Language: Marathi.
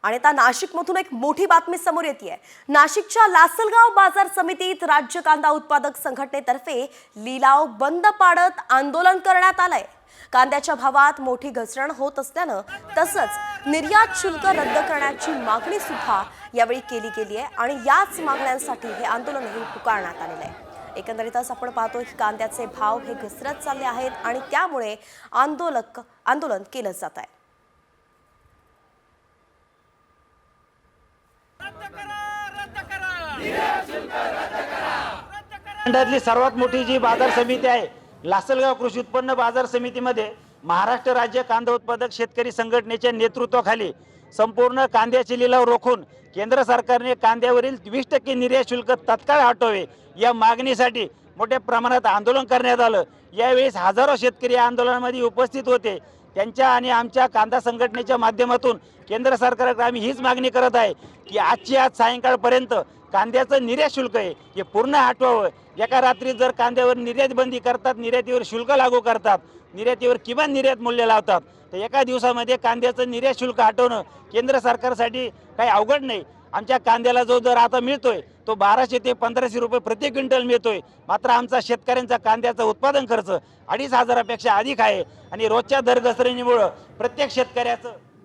आणि आता नाशिकमधून एक मोठी बातमी समोर येते। नाशिकच्या लासलगाव बाजार समितीत राज्य कांदा उत्पादक संघटनेतर्फे लिलाव बंद पाडत आंदोलन करण्यात आलंय। कांद्याच्या भावात मोठी घसरण होत असल्यानं तसंच निर्यात शुल्क रद्द करण्याची मागणी सुद्धा यावेळी केली गेली आहे आणि याच मागण्यांसाठी हे आंदोलनही पुकारण्यात आलेलं आहे। एकंदरीतच आपण पाहतोय की कांद्याचे भाव हे घसरत चालले आहेत आणि त्यामुळे आंदोलन केलं जात आहे। महाराष्ट्रातली सर्वात मोठी जी बाजार समिती आहे लासलगाव कृषी उत्पन्न बाजार समितीमध्ये महाराष्ट्र राज्य कांदा उत्पादक शेतकरी संघटनेच्या नेतृत्वाखाली संपूर्ण कांद्याचे लिलाव रोखून केंद्र सरकारने कांद्यावरील 20% निर्यात शुल्क तत्काळ हटवावे या मागणीसाठी मोठ्या प्रमाणात आंदोलन करण्यात आलं। यावेळेस हजारो शेतकरी आंदोलनामध्ये उपस्थित होते। त्यांच्या आणि आमच्या कांदा संघटनेच्या माध्यमातून केंद्र सरकारकडे आम्ही हीच मागणी करत आहे की आज सायंकाळपर्यंत कांद्याचं निर्यात शुल्क आहे हे पूर्ण हटवावं। एका रात्री जर कांद्यावर निर्यात बंदी करतात, निर्यातीवर शुल्क लागू करतात, निर्यातीवर किमान निर्यात मूल्य लावतात, तर एका दिवसामध्ये कांद्याचं निर्यात शुल्क हटवणं केंद्र सरकारसाठी काही अवघड नाही। आमच्या कांद्याला जो दर आता मिळतोय तो 1200 ते 1500 रुपये प्रति क्विंटल मिळतोय। मात्र आमचा शेतकऱ्यांचा कांद्याचा उत्पादन खर्च 2500पेक्षा अधिक आहे आणि रोजच्या दर घसरणीमुळे प्रत्येक शेतकऱ्याचं